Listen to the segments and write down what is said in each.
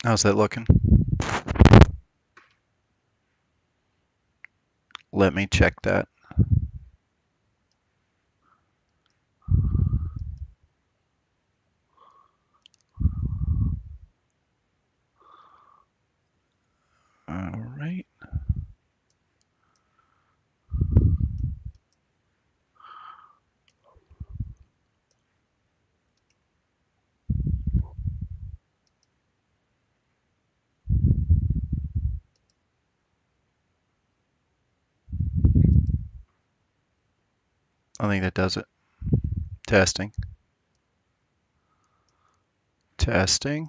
How's that looking? Let me check that. All right. I think that does it. Testing. Testing.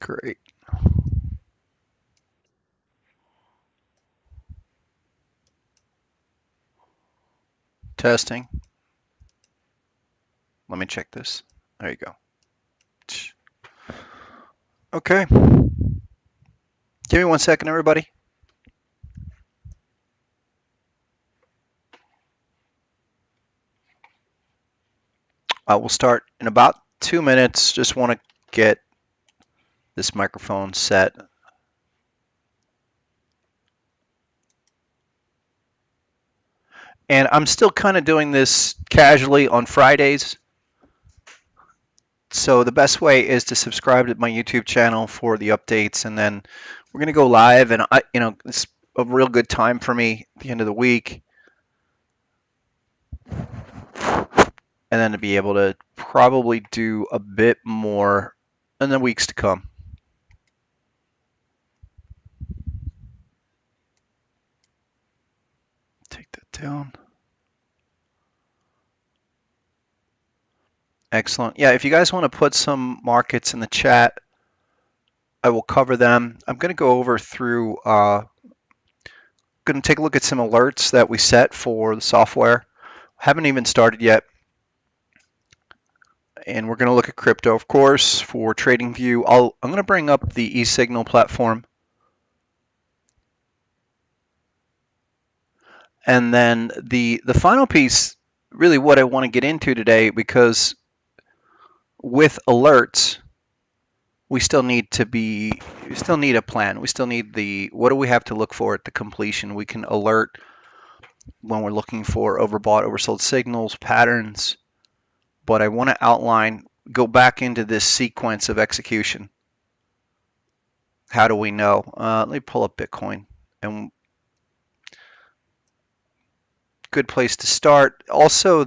Great. Testing. Let me check this. There you go. Okay. Give me 1 second, everybody. I will start in about 2 minutes. Just want to get this microphone set. And I'm still kind of doing this casually on Fridays. So the best way is to subscribe to my YouTube channel for the updates, and then we're gonna go live. And it's a real good time for me at the end of the week, and then to be able to probably do a bit more in the weeks to come. Take that down. Excellent. Yeah, if you guys want to put some markets in the chat, I will cover them. I'm going to go over through, going to take a look at some alerts that we set for the software. Haven't even started yet. And we're going to look at crypto, of course, for TradingView. I'm going to bring up the eSignal platform. And then the final piece, really what I want to get into today, because with alerts, we still need a plan. We still need what do we have to look for at the completion? We can alert when we're looking for overbought, oversold signals, patterns, but I want to go back into this sequence of execution. How do we know? Let me pull up Bitcoin, and good place to start. Also,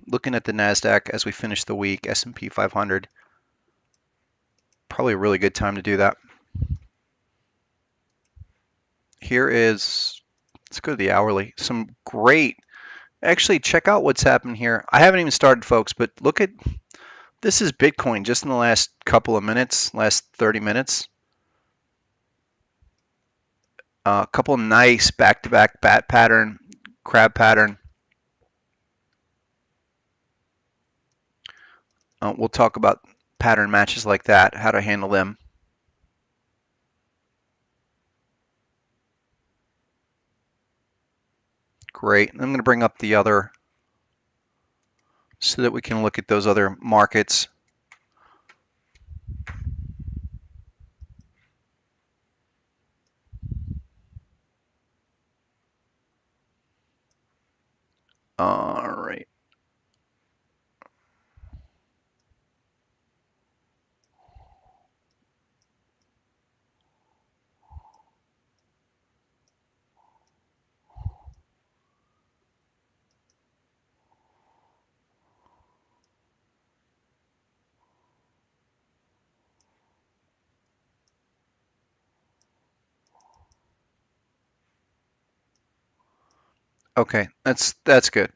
looking at the Nasdaq as we finish the week, S&P 500, probably a really good time to do that. Let's go to the hourly. Actually, check out what's happened here. I haven't even started, folks, but this is Bitcoin just in the last couple of minutes, last 30 minutes. A couple nice back-to-back crab pattern. We'll talk about pattern matches like that, how to handle them. Great. I'm going to bring up the other so that we can look at those other markets. All right. Okay, that's good.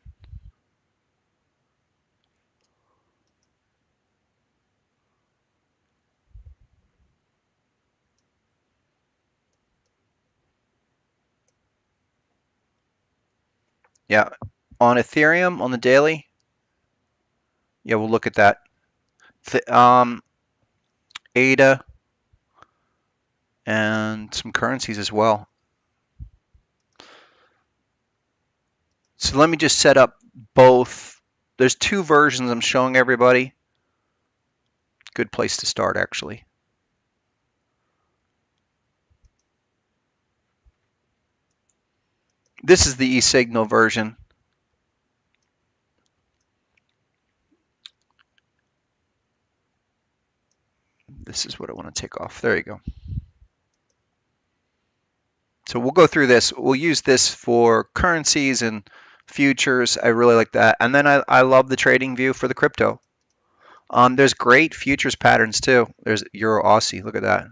Yeah, on Ethereum on the daily. Yeah, we'll look at that. ADA and some currencies as well. So let me just set up both. There's two versions I'm showing everybody. Good place to start, actually. This is the eSignal version. This is what I want to take off. There you go. So we'll go through this. We'll use this for currencies and futures. I really like that. And then I love the trading view for the crypto. There's great futures patterns too. There's Euro Aussie. Look at that.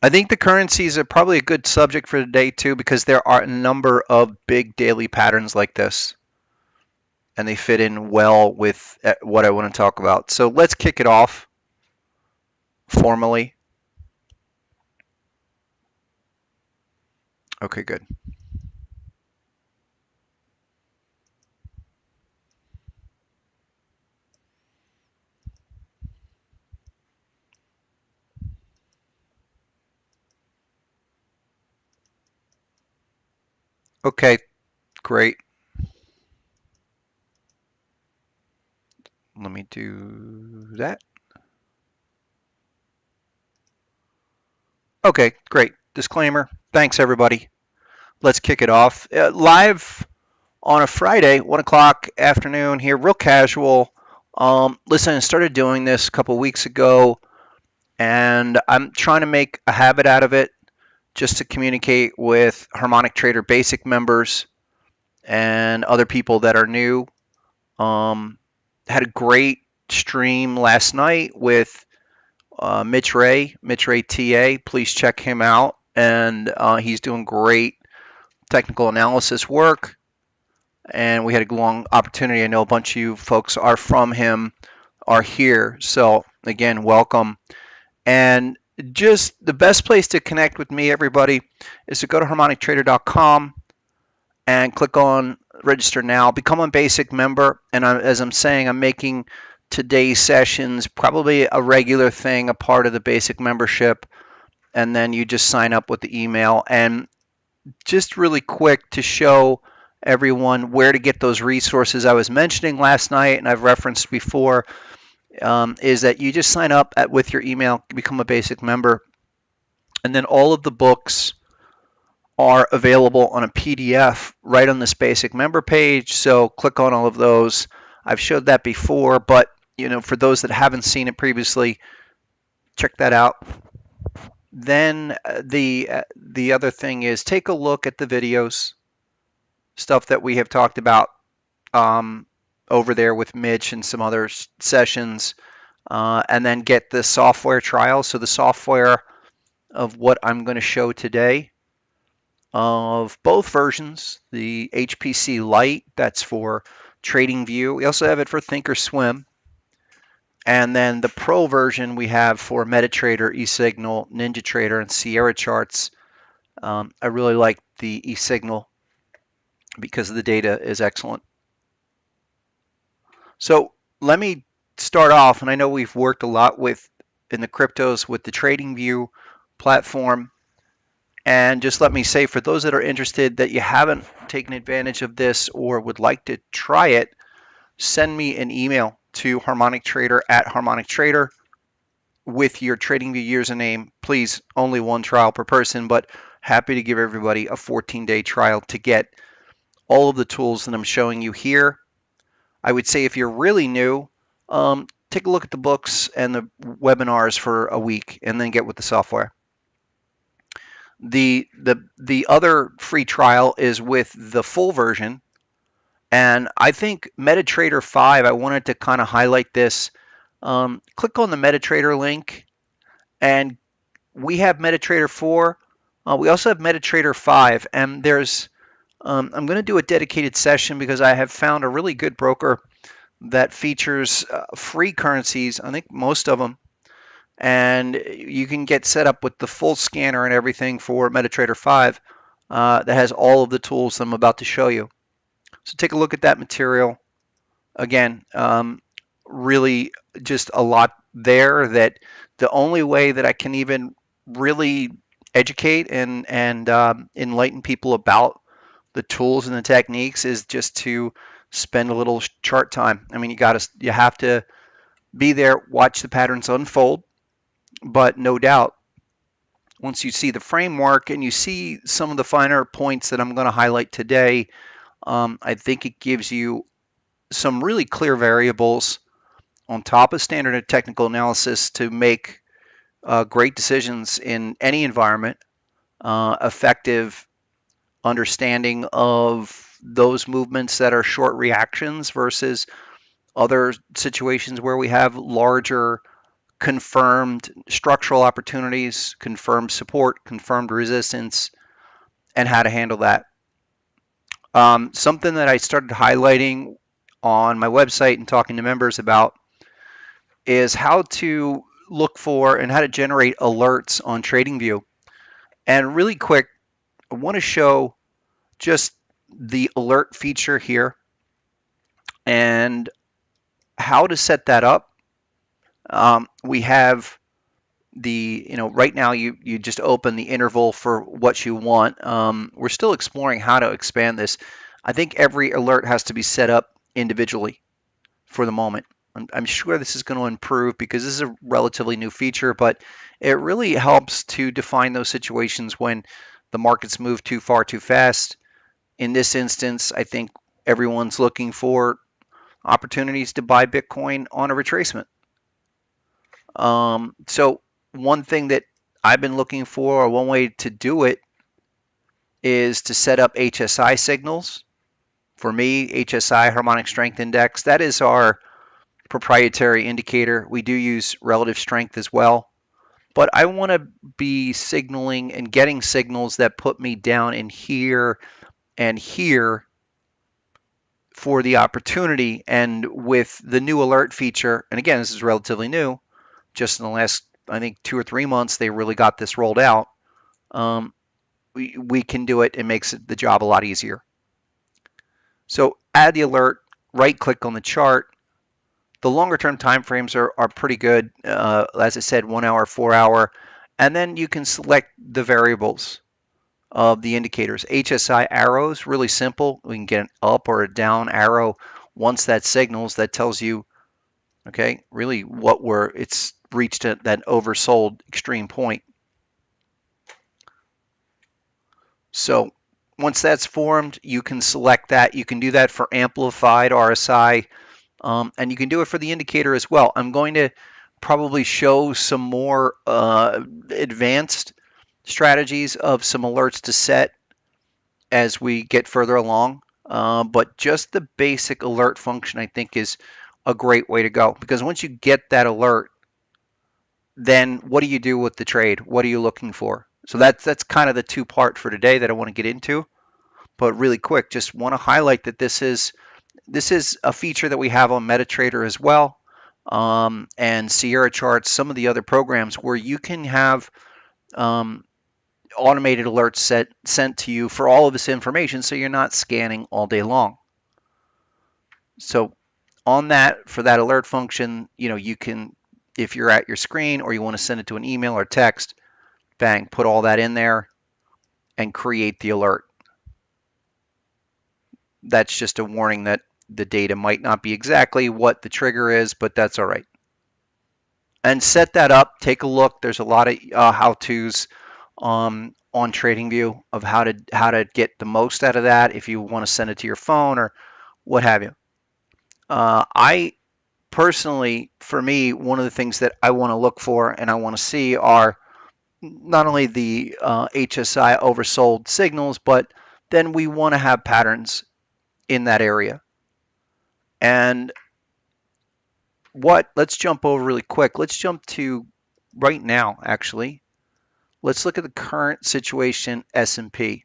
I think the currencies are probably a good subject for today too, because there are a number of big daily patterns like this, and they fit in well with what I want to talk about. So let's kick it off formally. Okay, good. Okay, great. Let me do that. Okay, great. Disclaimer. Thanks, everybody. Let's kick it off. Live on a Friday, 1 o'clock afternoon here, real casual. Listen, I started doing this a couple weeks ago, and I'm trying to make a habit out of it just to communicate with Harmonic Trader Basic members and other people that are new. Had a great stream last night with Mitch Ray TA. Please check him out. And he's doing great technical analysis work. And we had a long opportunity. I know a bunch of you folks are from him, are here. So, again, welcome. And just the best place to connect with me, everybody, is to go to harmonictrader.com and click on register now. Become a basic member. And as I'm saying, I'm making today's sessions probably a regular thing, a part of the basic membership. And then you just sign up with the email. And just really quick to show everyone where to get those resources I was mentioning last night and I've referenced before, is that you just sign up with your email, become a basic member, and then all of the books are available on a PDF right on this basic member page. So click on all of those. I've showed that before, but for those that haven't seen it previously, check that out. Then the other thing is take a look at the videos, stuff that we have talked about over there with Mitch and some other sessions, and then get the software trial. So the software of what I'm going to show today of both versions, the HPC Lite, that's for TradingView. We also have it for Thinkorswim. And then the Pro version we have for MetaTrader, eSignal, NinjaTrader, and Sierra Charts. I really like the eSignal because the data is excellent. So let me start off, and I know we've worked a lot in the cryptos with the TradingView platform. And just let me say, for those that are interested that you haven't taken advantage of this or would like to try it, send me an email to harmonictrader@harmonictrader with your TradingView username. Please, only one trial per person, but happy to give everybody a 14-day trial to get all of the tools that I'm showing you here. I would say if you're really new, take a look at the books and the webinars for a week and then get with the software. The other free trial is with the full version, and I think MetaTrader 5, I wanted to kind of highlight this. Click on the MetaTrader link, and we have MetaTrader 4. We also have MetaTrader 5, and I'm going to do a dedicated session because I have found a really good broker that features free currencies, I think most of them, and you can get set up with the full scanner and everything for MetaTrader 5 that has all of the tools I'm about to show you. So take a look at that material. Again, really just a lot there that the only way that I can even really educate and enlighten people about the tools and the techniques is just to spend a little chart time. I mean, you have to be there, watch the patterns unfold, but no doubt once you see the framework and you see some of the finer points that I'm going to highlight today, I think it gives you some really clear variables on top of standard and technical analysis to make great decisions in any environment, effective understanding of those movements that are short reactions versus other situations where we have larger confirmed structural opportunities, confirmed support, confirmed resistance, and how to handle that. Something that I started highlighting on my website and talking to members about is how to look for and how to generate alerts on TradingView. And really quick, I want to show just the alert feature here and how to set that up. We have right now you just open the interval for what you want. We're still exploring how to expand this. I think every alert has to be set up individually for the moment. I'm sure this is going to improve because this is a relatively new feature, but it really helps to define those situations when the markets move too far too fast. In this instance, I think everyone's looking for opportunities to buy Bitcoin on a retracement. So one thing that I've been looking for, or one way to do it, is to set up HSI signals. For me, HSI, Harmonic Strength Index, that is our proprietary indicator. We do use relative strength as well. But I want to be signaling and getting signals that put me down in here and here for the opportunity. And with the new alert feature, and again, this is relatively new, just in the last, I think, 2 or 3 months, they really got this rolled out. We can do it. It makes the job a lot easier. So add the alert, right click on the chart. The longer term time frames are pretty good. As I said, 1 hour, 4 hour. And then you can select the variables of the indicators. HSI arrows, really simple. We can get an up or a down arrow. Once that signals, that tells you, okay, really it's reached that oversold extreme point. So once that's formed, you can select that. You can do that for amplified RSI, and you can do it for the indicator as well. I'm going to probably show some more advanced strategies of some alerts to set as we get further along. But just the basic alert function, I think, is a great way to go, because once you get that alert, then what do you do with the trade? What are you looking for? So that's kind of the two-part for today that I want to get into. But really quick, just want to highlight that this is a feature that we have on MetaTrader as well, and Sierra Charts, some of the other programs where you can have automated alerts sent to you for all of this information, so you're not scanning all day long. So on that, for that alert function, you can, if you're at your screen or you want to send it to an email or text, bang, put all that in there and create the alert. That's just a warning that the data might not be exactly what the trigger is, but that's all right. And set that up, take a look. There's a lot of how-tos on TradingView of how to get the most out of that if you want to send it to your phone or what have you. I personally, for me, one of the things that I want to look for and I want to see are not only the HSI oversold signals, but then we want to have patterns in that area. And let's jump over really quick. Let's jump to right now, actually. let's look at the current situation S&P.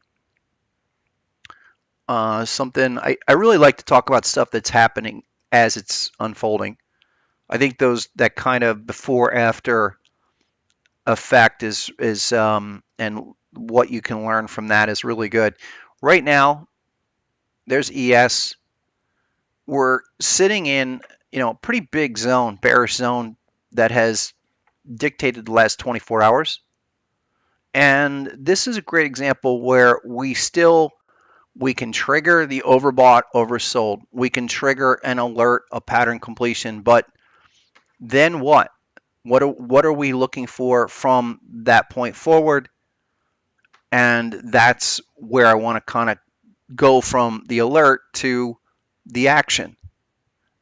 Something I really like to talk about stuff that's happening as it's unfolding. I think that kind of before after effect is and what you can learn from that is really good. Right now, there's ES. We're sitting in, a pretty big zone, bearish zone that has dictated the last 24 hours. And this is a great example where we can trigger the overbought, oversold. We can trigger an alert, a pattern completion, but then what? What are we looking for from that point forward? And that's where I want to kind of go from the alert to the action.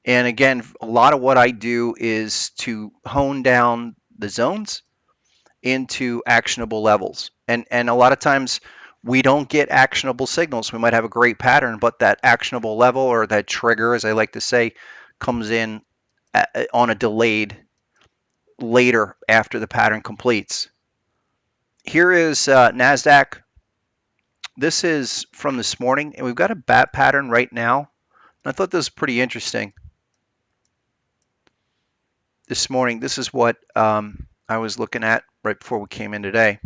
And again, a lot of what I do is to hone down the zones into actionable levels. And a lot of times we don't get actionable signals. We might have a great pattern, but that actionable level, or that trigger, as I like to say, comes in on a delayed later after the pattern completes. Here is Nasdaq. This is from this morning, and we've got a bat pattern right now. I thought this was pretty interesting. This morning, this is what I was looking at right before we came in today.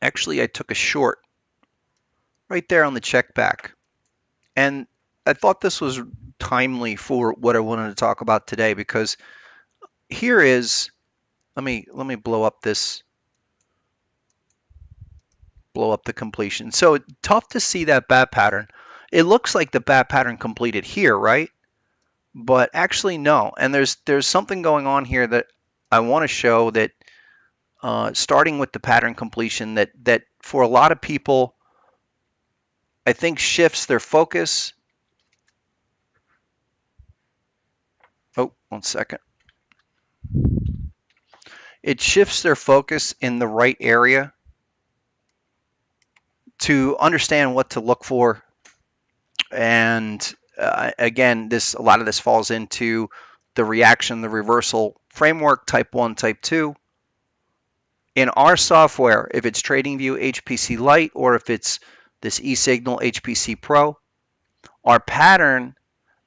Actually, I took a short right there on the check back. And I thought this was timely for what I wanted to talk about today, because here is, let me blow up the completion. So tough to see that bat pattern. It looks like the bat pattern completed here, right? But actually no. And there's something going on here that I want to show, that starting with the pattern completion, that for a lot of people, I think shifts their focus. Oh, 1 second. It shifts their focus in the right area to understand what to look for. And again, a lot of this falls into the reaction, the reversal framework, type 1, type 2. In our software, if it's TradingView HPC Lite, or if it's this eSignal HPC Pro, our pattern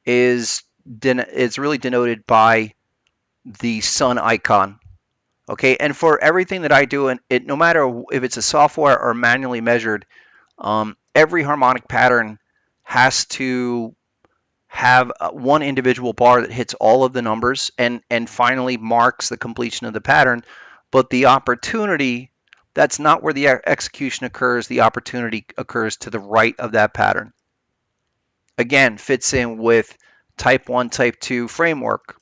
is really denoted by the sun icon. Okay, and for everything that I do, and no matter if it's a software or manually measured, every harmonic pattern has to have one individual bar that hits all of the numbers and finally marks the completion of the pattern. But the opportunity, that's not where the execution occurs. The opportunity occurs to the right of that pattern. Again, fits in with type 1, type 2 framework.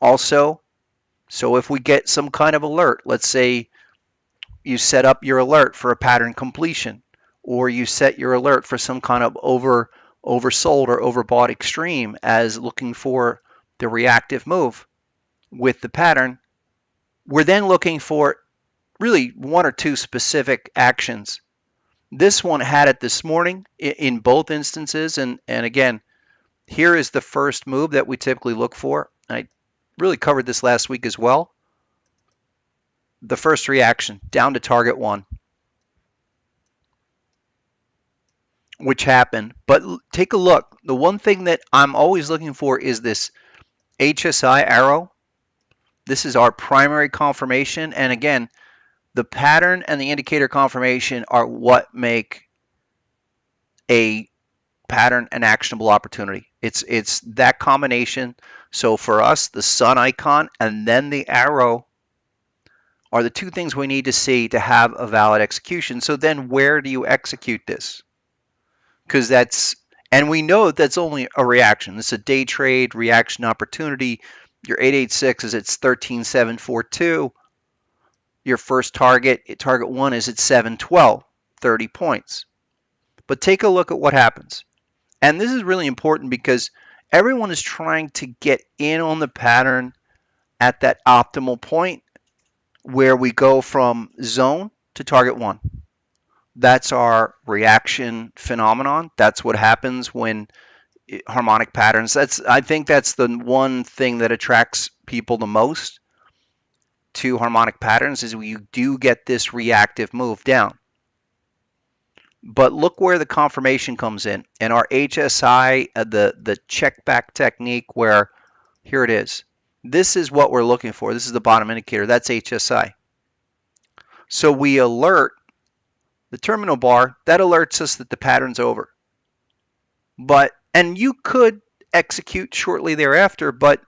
Also, so if we get some kind of alert, let's say you set up your alert for a pattern completion, or you set your alert for some kind of oversold or overbought extreme as looking for the reactive move with the pattern, we're then looking for really one or two specific actions. This one had it this morning in both instances, and again, here is the first move that we typically look for. I really covered this last week as well. The first reaction down to target 1, which happened. But take a look. The one thing that I'm always looking for is this HSI arrow. This is our primary confirmation. And again, the pattern and the indicator confirmation are what make a pattern an actionable opportunity. It's that combination. So for us, the sun icon and then the arrow are the two things we need to see to have a valid execution. So then where do you execute this? Because and we know that's only a reaction. It's a day trade reaction opportunity. Your 886 is at 13,742. Your first target 1 is at 712, 30 points. But take a look at what happens. And this is really important because everyone is trying to get in on the pattern at that optimal point where we go from zone to target 1. That's our reaction phenomenon. That's what happens when harmonic patterns. I think that's the one thing that attracts people the most. to harmonic patterns is you do get this reactive move down. But look where the confirmation comes in. In our HSI, the check back technique, where here it is. This is what we're looking for. This is the bottom indicator. That's HSI. So we alert the terminal bar. That alerts us that the pattern's over. And you could execute shortly thereafter, but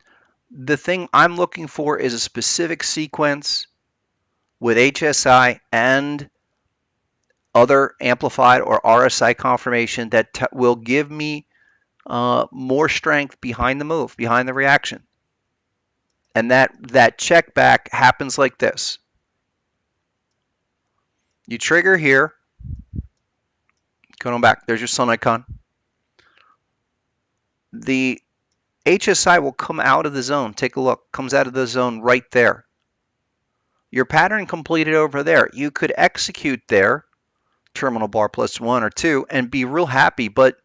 the thing I'm looking for is a specific sequence with HSI and other amplified or RSI confirmation that will give me more strength behind the move, behind the reaction. And that check back happens like this. You trigger here, going back, there's your sun icon. The HSI will come out of the zone. Take a look, comes out of the zone right there. Your pattern completed over there. You could execute there, terminal bar plus 1 or 2, and be real happy, but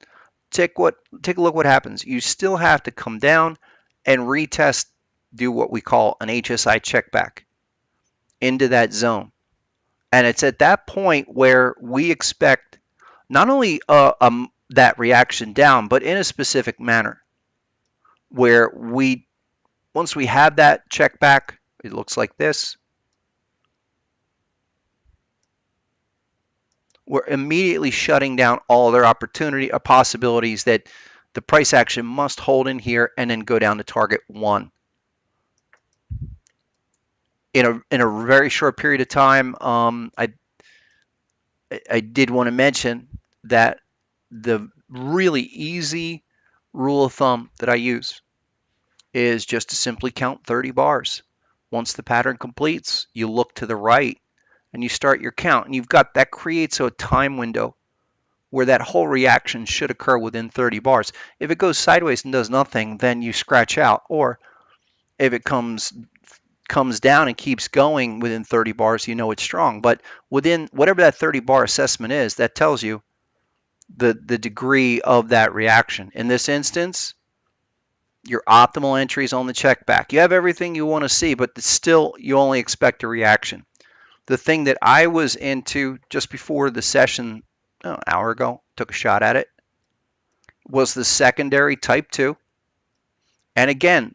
take a look what happens. You still have to come down and retest, do what we call an HSI check back into that zone. And it's at that point where we expect not only that reaction down, but in a specific manner, where once we have that check back, it looks like this. We're immediately shutting down all their opportunity or possibilities that the price action must hold in here and then go down to target 1. In a very short period of time, I did want to mention that the really easy rule of thumb that I use is just to simply count 30 bars. Once the pattern completes, you look to the right and you start your count, and that creates a time window where that whole reaction should occur within 30 bars. If it goes sideways and does nothing, then you scratch out. Or if it comes down and keeps going within 30 bars, you know it's strong. But within whatever that 30 bar assessment is, that tells you the degree of that reaction. In this instance, your optimal entry is on the check back. You have everything you want to see, but still you only expect a reaction. The thing that I was into just before the session, an hour ago, took a shot at it, was the secondary type 2. And again,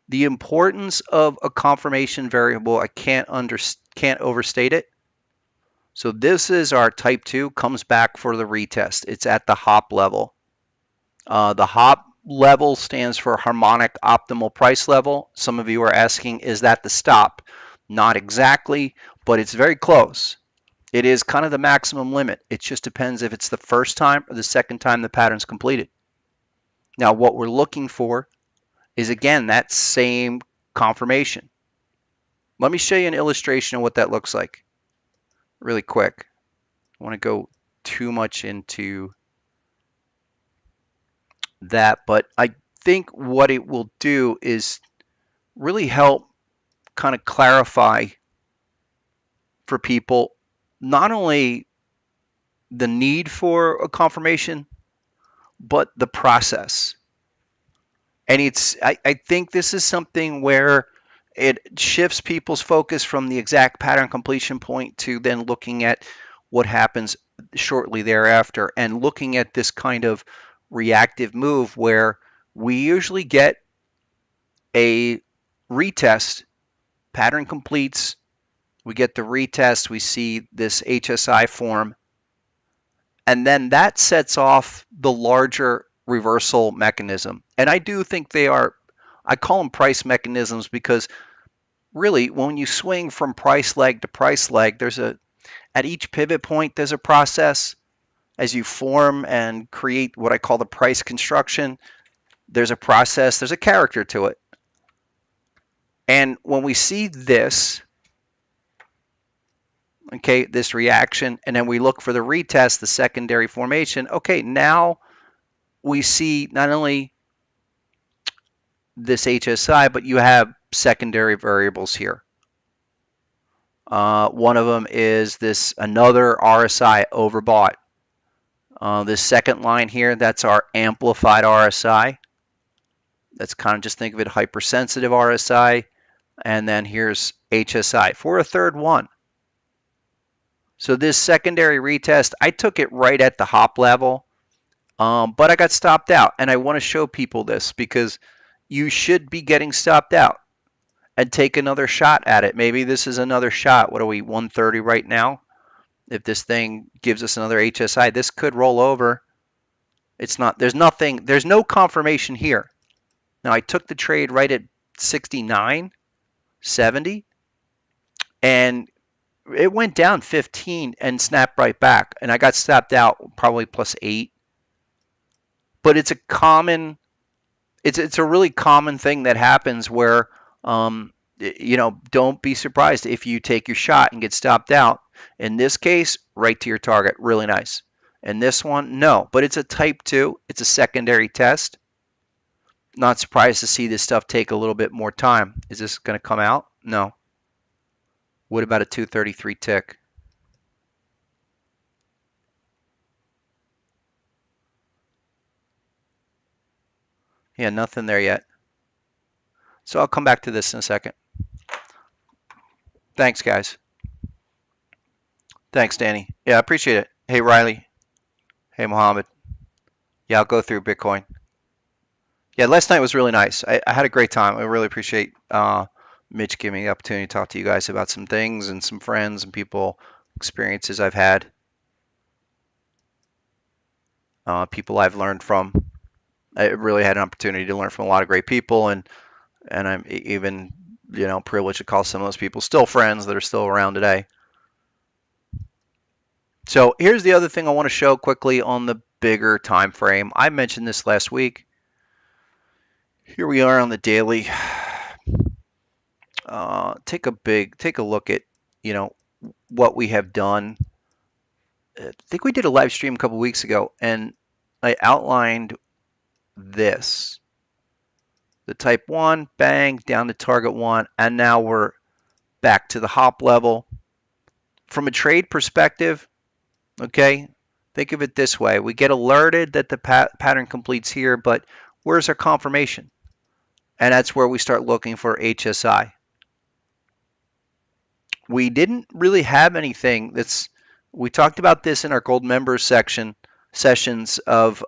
the importance of a confirmation variable, I can't overstate it. So this is our type 2, comes back for the retest. It's at the hop level. The hop level stands for harmonic optimal price level. Some of you are asking, is that the stop? Not exactly, but it's very close. It is kind of the maximum limit. It just depends if it's the first time or the second time the pattern's completed. Now, what we're looking for is, again, that same confirmation. Let me show you an illustration of what that looks like really quick. I want to go too much into that, but I think what it will do is really help kind of clarify for people not only the need for a confirmation, but the process. And I think this is something where it shifts people's focus from the exact pattern completion point to then looking at what happens shortly thereafter, and looking at this kind of reactive move where we usually get a retest, pattern completes, we get the retest, we see this HSI form, and then that sets off the larger reversal mechanism. And I do think I call them price mechanisms, because really when you swing from price leg to price leg, at each pivot point there's a process. As you form and create what I call the price construction, there's a process, there's a character to it. And when we see this, okay, this reaction, and then we look for the retest, the secondary formation, okay, now we see not only this HSI, but you have secondary variables here. One of them is another RSI overbought. This second line here, that's our amplified RSI. That's kind of, just think of it, hypersensitive RSI. and then here's HSI for a third one. So this secondary retest, I took it right at the hop level, but I got stopped out, and I want to show people this because you should be getting stopped out and take another shot at it. Maybe this is another shot. What are we, 130 right now? If this thing gives us another HSI, this could roll over. It's not, there's nothing, there's no confirmation here. Now I took the trade right at 69, 70, and it went down 15 and snapped right back. And I got stopped out probably +8. But it's a common, it's a really common thing that happens where, don't be surprised if you take your shot and get stopped out. In this case, right to your target, really nice. And this one, no, but it's a type 2. It's a secondary test. Not surprised to see this stuff take a little bit more time. Is this going to come out? No. What about a 233 tick? Yeah, nothing there yet. So I'll come back to this in a second. Thanks, guys. Thanks, Danny. Yeah, I appreciate it. Hey, Riley. Hey, Mohammed. Yeah, I'll go through Bitcoin. Yeah, last night was really nice. I had a great time. I really appreciate Mitch giving me the opportunity to talk to you guys about some things and some friends and people, experiences I've had, people I've learned from. I really had an opportunity to learn from a lot of great people, and I'm even, privileged to call some of those people still friends that are still around today. So here's the other thing I want to show quickly on the bigger time frame. I mentioned this last week. Here we are on the daily. Take a look at, what we have done. I think we did a live stream a couple weeks ago, and I outlined this. The type 1, bang, down to target 1, and now we're back to the hop level. From a trade perspective, okay, think of it this way. We get alerted that the pattern completes here, but where's our confirmation? And that's where we start looking for HSI. We didn't really have anything that's, we talked about this in our gold members sessions of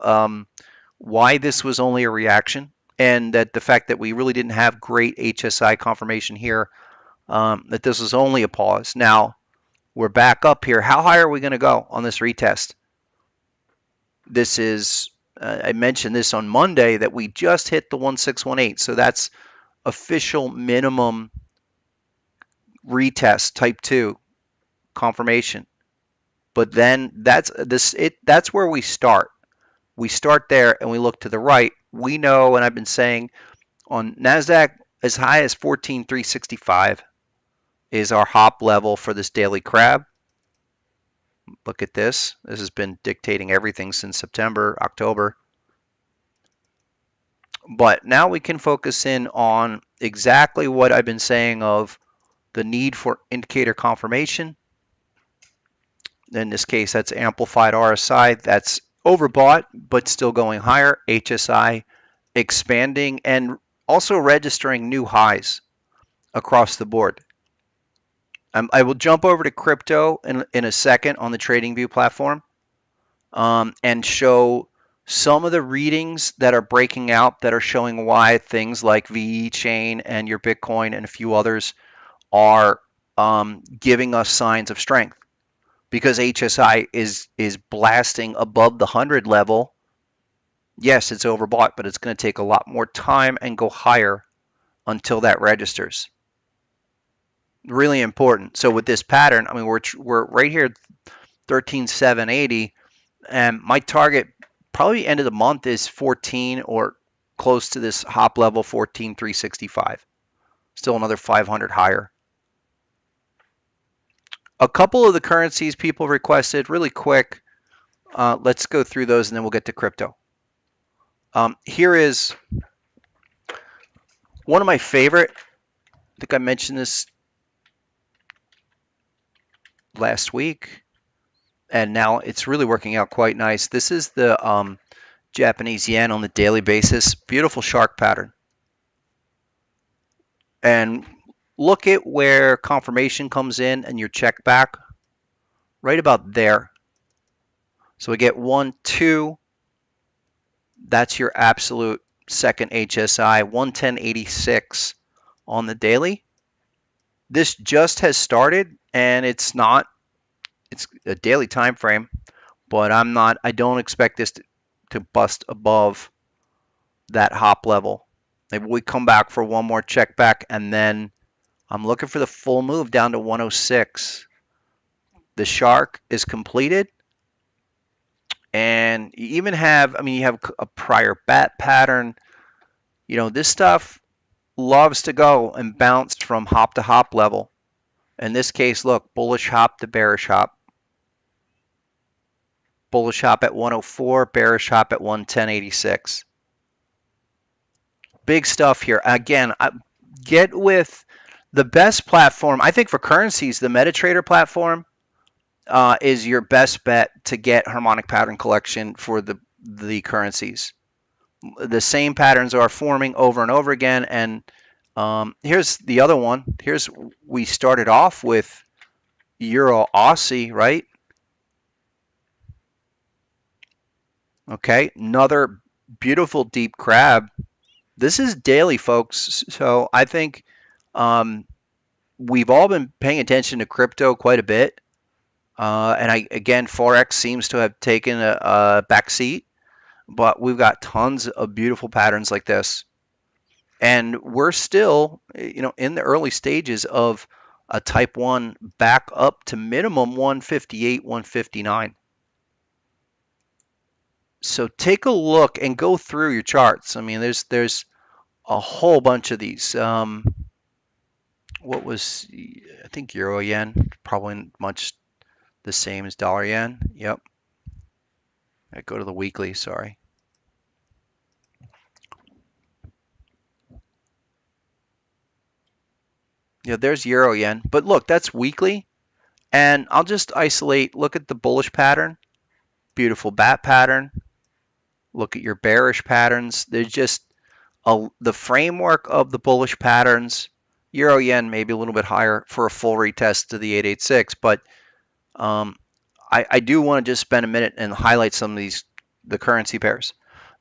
why this was only a reaction, and that the fact that we really didn't have great HSI confirmation here, that this was only a pause. Now we're back up here. How high are we going to go on this retest? This is, I mentioned this on Monday, that we just hit the 1618. So that's official minimum retest type 2 confirmation. But then that's where we start. We start there and we look to the right. We know, and I've been saying on Nasdaq, as high as 14,365 is our hop level for this daily crab. Look at this. This has been dictating everything since September, October. But now we can focus in on exactly what I've been saying of the need for indicator confirmation. In this case, that's amplified RSI. That's overbought, but still going higher. HSI expanding and also registering new highs across the board. I will jump over to crypto in a second on the TradingView platform and show some of the readings that are breaking out that are showing why things like VE Chain and your Bitcoin and a few others are giving us signs of strength. Because HSI is blasting above the 100 level. Yes, it's overbought, but it's going to take a lot more time and go higher until that registers. Really important. So with this pattern, I mean, we're right here, 13,780, and my target probably end of the month is 14 or close to this hop level, 14,365. Still another 500 higher. A couple of the currencies people requested really quick. Let's go through those and then we'll get to crypto. Here is one of my favorite. I think I mentioned this last week, and now it's really working out quite nice. This is the Japanese yen on the daily basis. Beautiful shark pattern. And look at where confirmation comes in and your check back, right about there. So we get 1, 2. That's your absolute second HSI, 110.86 on the daily. This just has started, and it's a daily time frame, but I don't expect this to bust above that hop level. Maybe we come back for one more check back, and then I'm looking for the full move down to 106. The shark is completed, and you even have, you have a prior bat pattern. This stuff loves to go and bounce from hop to hop level. In this case, look, bullish hop to bearish hop. Bullish hop at 104, bearish hop at 110.86. Big stuff here. Again, get with the best platform. I think for currencies, the MetaTrader platform is your best bet to get harmonic pattern collection for the currencies. The same patterns are forming over and over again. And here's the other one. We started off with Euro Aussie, right? Okay, another beautiful deep crab. This is daily, folks. So I think we've all been paying attention to crypto quite a bit. And again, Forex seems to have taken a back seat, but we've got tons of beautiful patterns like this. And we're still, in the early stages of a type 1 back up to minimum 158, 159. So take a look and go through your charts. There's a whole bunch of these. What was, I think Euro Yen, probably much the same as dollar yen. Yep. I go to the weekly, sorry. Yeah, there's Euro Yen. But look, that's weekly. And I'll just isolate, look at the bullish pattern, beautiful bat pattern. Look at your bearish patterns. There's just the framework of the bullish patterns. Euro Yen maybe a little bit higher for a full retest to the 886, but I do want to just spend a minute and highlight some of the currency pairs.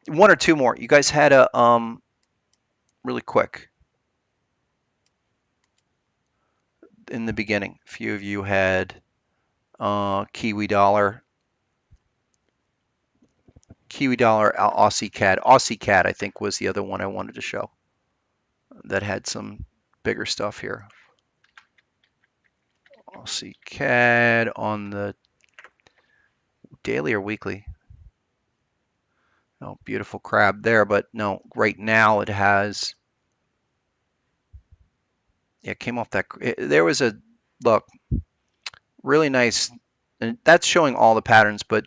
One or two more. You guys had a really quick in the beginning. A few of you had Kiwi dollar, Aussie CAD. Aussie CAD, I think, was the other one I wanted to show that had some bigger stuff here. Aussie CAD on the daily or weekly. Oh, beautiful crab there, but no, right now it has. Yeah, it came off that. There was a look, really nice, and that's showing all the patterns, but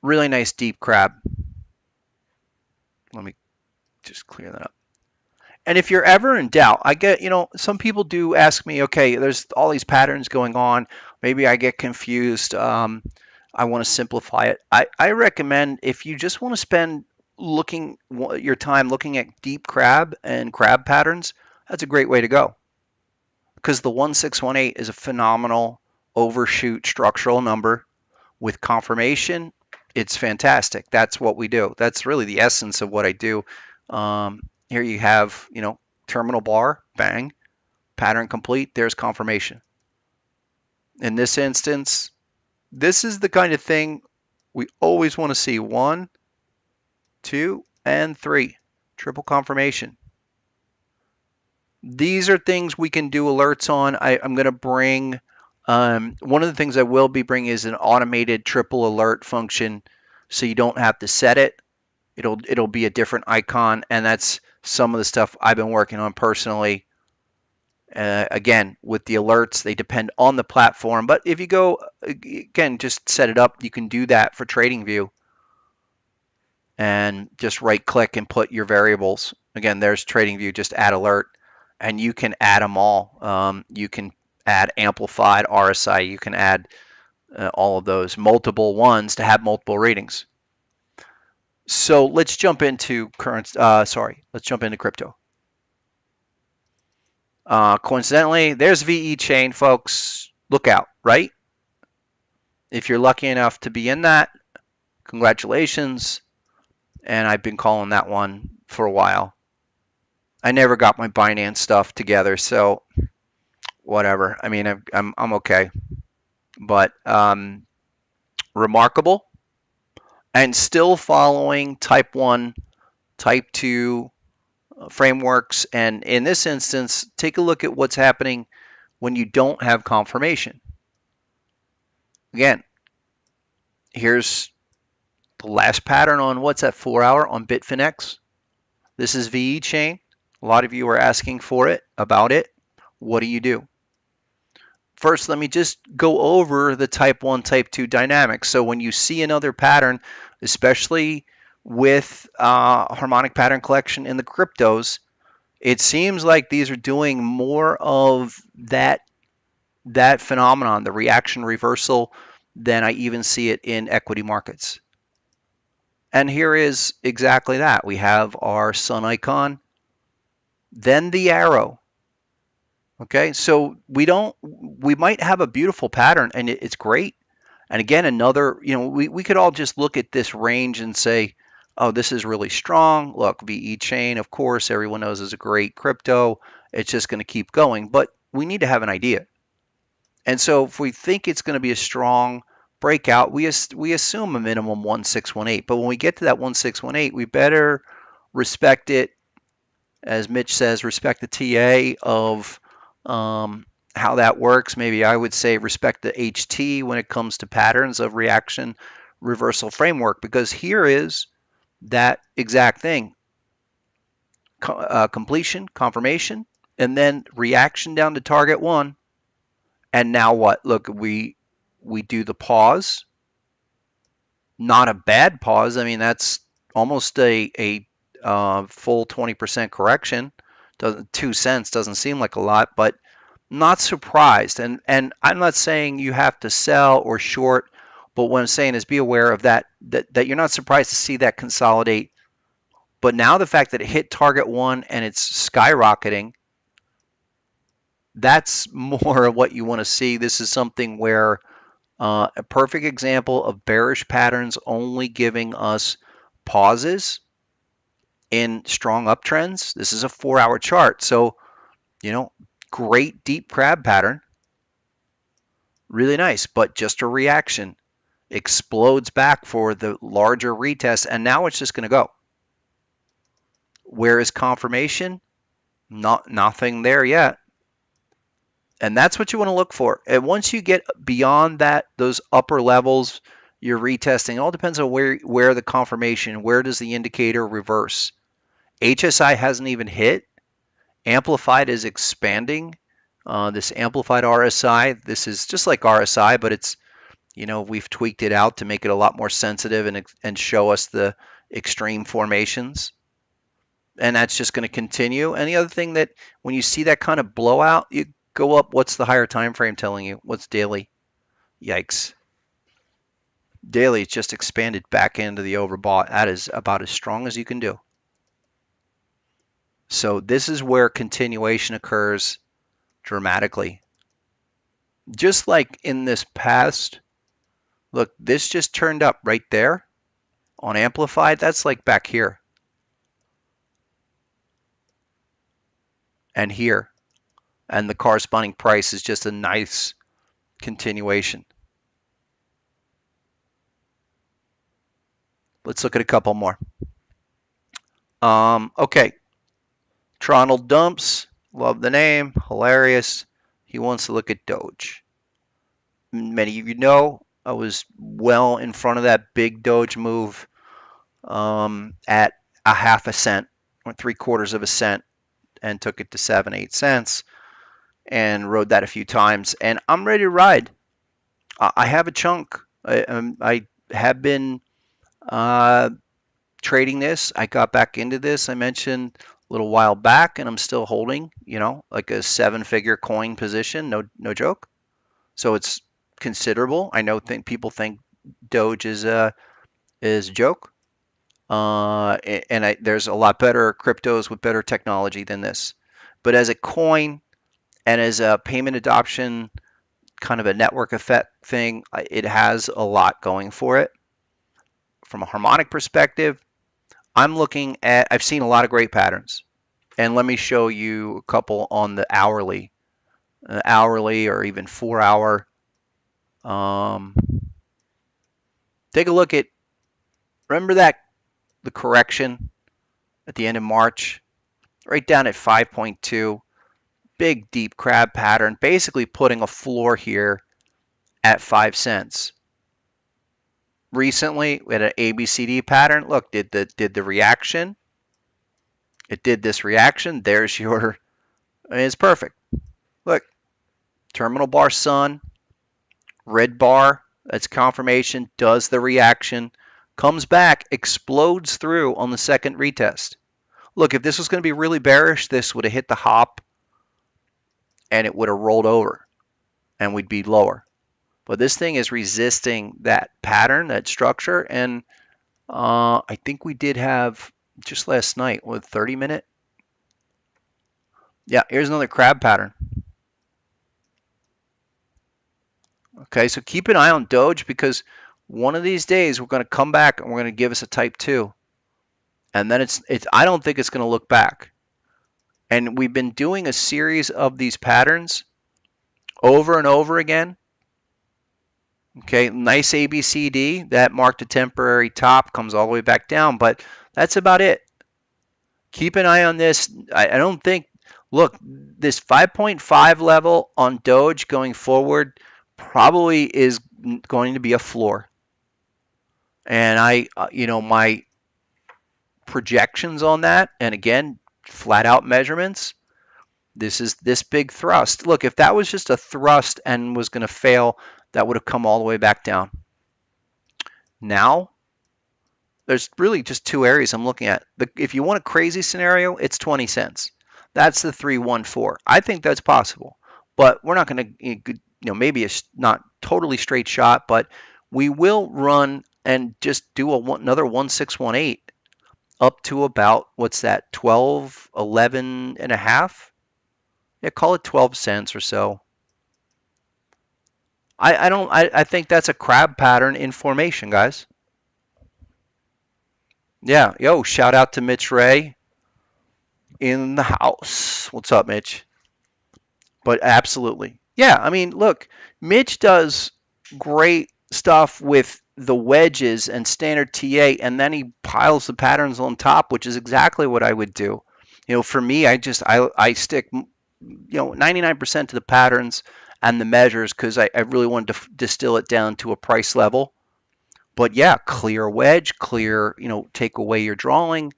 really nice deep crab. Let me just clear that up. And if you're ever in doubt, I get, some people do ask me, okay, there's all these patterns going on. Maybe I get confused. I want to simplify it. I recommend if you just want to spend your time looking at deep crab and crab patterns, that's a great way to go. Because the 1618 is a phenomenal overshoot structural number with confirmation. It's fantastic. That's what we do. That's really the essence of what I do. Here you have, terminal bar, bang, pattern complete, there's confirmation. In this instance, this is the kind of thing we always want to see. 1, 2, and 3. Triple confirmation. These are things we can do alerts on. I'm going to bring, one of the things I will be bringing is an automated triple alert function, so you don't have to set it. It'll be a different icon, and that's some of the stuff I've been working on personally. Again, with the alerts, they depend on the platform, but if you go, again, just set it up. You can do that for TradingView, and just right click and put your variables. Again, there's TradingView, just add alert, and you can add them all. You can add amplified RSI. You can add all of those, multiple ones to have multiple readings. So let's jump into let's jump into crypto. Coincidentally, there's VE chain, folks. Look out, right? If you're lucky enough to be in that, congratulations. And I've been calling that one for a while. I never got my Binance stuff together, so whatever. I mean, I'm okay, but remarkable, and still following Type 1, Type 2 frameworks. And in this instance, take a look at what's happening when you don't have confirmation. Again, here's the last pattern on what's that 4 hour on Bitfinex. This is VE chain. A lot of you are asking for it, about it. What do you do? First, let me just go over the type 1, type 2 dynamics. So when you see another pattern, especially with harmonic pattern collection in the cryptos, it seems like these are doing more of that phenomenon, the reaction reversal, than I even see it in equity markets. And here is exactly that. We have our sun icon, then the arrow. Okay, so we might have a beautiful pattern and it's great. And again, another, we could all just look at this range and say, oh, this is really strong. Look, VE chain, of course, everyone knows is a great crypto. It's just going to keep going. But we need to have an idea. And so if we think it's going to be a strong breakout, we assume a minimum 1618. But when we get to that 1618, we better respect it. As Mitch says, respect the TA of how that works. Maybe I would say respect the HT when it comes to patterns of reaction reversal framework, because here is that exact thing. Completion, confirmation, and then reaction down to target 1. And now what? Look, we do the pause. Not a bad pause. I mean, that's almost a full 20% correction. 2 cents doesn't seem like a lot, but not surprised. And I'm not saying you have to sell or short, but what I'm saying is be aware of that you're not surprised to see that consolidate. But now the fact that it hit target 1 and it's skyrocketing, that's more of what you want to see. This is something where a perfect example of bearish patterns only giving us pauses in strong uptrends. This is a 4-hour chart. So, great deep crab pattern. Really nice, but just a reaction. Explodes back for the larger retest, and now it's just going to go. Where is confirmation? Nothing there yet. And that's what you want to look for. And once you get beyond that, those upper levels, you're retesting. It all depends on where the confirmation, where does the indicator reverse. HSI hasn't even hit. Amplified is expanding. This amplified RSI, this is just like RSI, but it's, we've tweaked it out to make it a lot more sensitive and show us the extreme formations. And that's just going to continue. And the other thing that when you see that kind of blowout, you go up. What's the higher time frame telling you? What's daily? Yikes. Daily, it's just expanded back into the overbought. That is about as strong as you can do. So this is where continuation occurs dramatically. Just like in this past, look, this just turned up right there on amplified. That's like back here and here. And the corresponding price is just a nice continuation. Let's look at a couple more. Okay. Toronto Dumps, love the name, hilarious. He wants to look at Doge. Many of you know I was well in front of that big Doge move at a half a cent or 3/4 of a cent, and took it to 7-8 cents and rode that a few times. And I'm ready to ride. I have a chunk. I have been trading this. I got back into this, I mentioned a little while back, and I'm still holding, like a 7-figure coin position. No joke. So it's considerable. I know people think Doge is a joke. And there's a lot better cryptos with better technology than this. But as a coin, And as a payment adoption, kind of a network effect thing, it has a lot going for it. From a harmonic perspective, I've seen a lot of great patterns. And let me show you a couple on the hourly or even 4 hour. Um, Take a look at, remember that the correction at the end of March, right down at 5.2, big deep crab pattern, basically putting a floor here at 5 cents. Recently, we had an ABCD pattern. Look, did the reaction? It did this reaction. There's your, I mean, it's perfect. Look, terminal bar sun, red bar, that's confirmation, does the reaction, comes back, explodes through on the second retest. Look, if this was going to be really bearish, this would have hit the hop and it would have rolled over and we'd be lower. But this thing is resisting that pattern, that structure, and I think we did have just last night with 30-minute. Yeah, here's another crab pattern. Okay, so keep an eye on Doge because one of these days we're going to come back and we're going to give us a type 2. And then it's I don't think it's going to look back. And we've been doing a series of these patterns over and over again. Okay, nice ABCD. That marked a temporary top, comes all the way back down, but that's about it. Keep an eye on this. I don't think, look, this 5.5 level on Doge going forward probably is going to be a floor. And my projections on that, and again, flat out measurements, this is this big thrust. Look, if that was just a thrust and was going to fail, that would have come all the way back down. Now, there's really just two areas I'm looking at. If you want a crazy scenario, it's 20 cents. That's the 314. I think that's possible, but we're not going to, maybe it's not totally straight shot, but we will run and just do another 1618 up to about, what's that, 12, 11 and a half? Yeah, call it 12 cents or so. I think that's a crab pattern in formation, guys. Yeah, yo, shout out to Mitch Ray in the house. What's up, Mitch? But absolutely. Yeah, I mean, look, Mitch does great stuff with the wedges and standard TA, and then he piles the patterns on top, which is exactly what I would do. For me, I stick 99% to the patterns and the measures because I really wanted to distill it down to a price level. But yeah, clear wedge, clear, take away your drawing,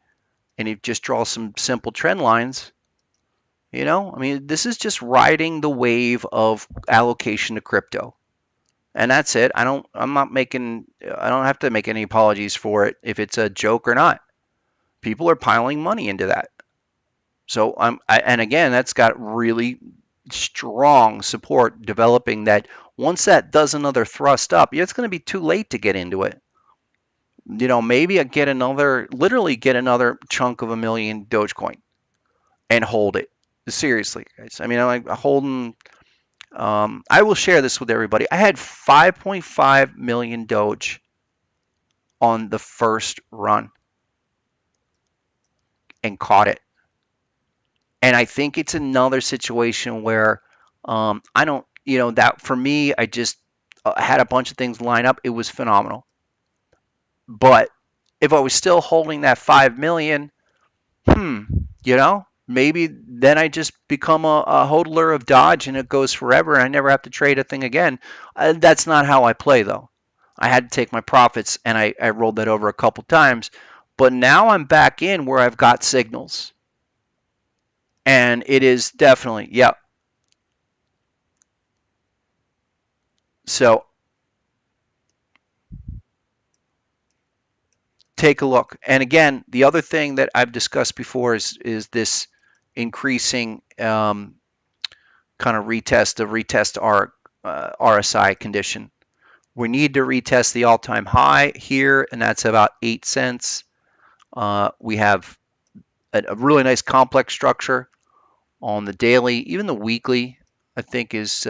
and you just draw some simple trend lines. I mean, this is just riding the wave of allocation to crypto. And that's it. I don't have to make any apologies for it if it's a joke or not. People are piling money into that. So and again, that's got really strong support developing that once that does another thrust up, it's going to be too late to get into it. Maybe literally get another chunk of 1 million Dogecoin and hold it. Seriously, guys. I mean, I'm like holding. I will share this with everybody. I had 5.5 million Doge on the first run and caught it. And I think it's another situation where I don't, that for me, I just had a bunch of things line up. It was phenomenal. But if I was still holding that 5 million, maybe then I just become a hodler of Dodge and it goes forever and I never have to trade a thing again. That's not how I play, though. I had to take my profits and I rolled that over a couple times. But now I'm back in where I've got signals. And it is definitely, yeah. So take a look. And again, the other thing that I've discussed before is this increasing kind of retest our RSI condition. We need to retest the all-time high here, and that's about 8 cents. We have a really nice complex structure on the daily. Even the weekly, I think, is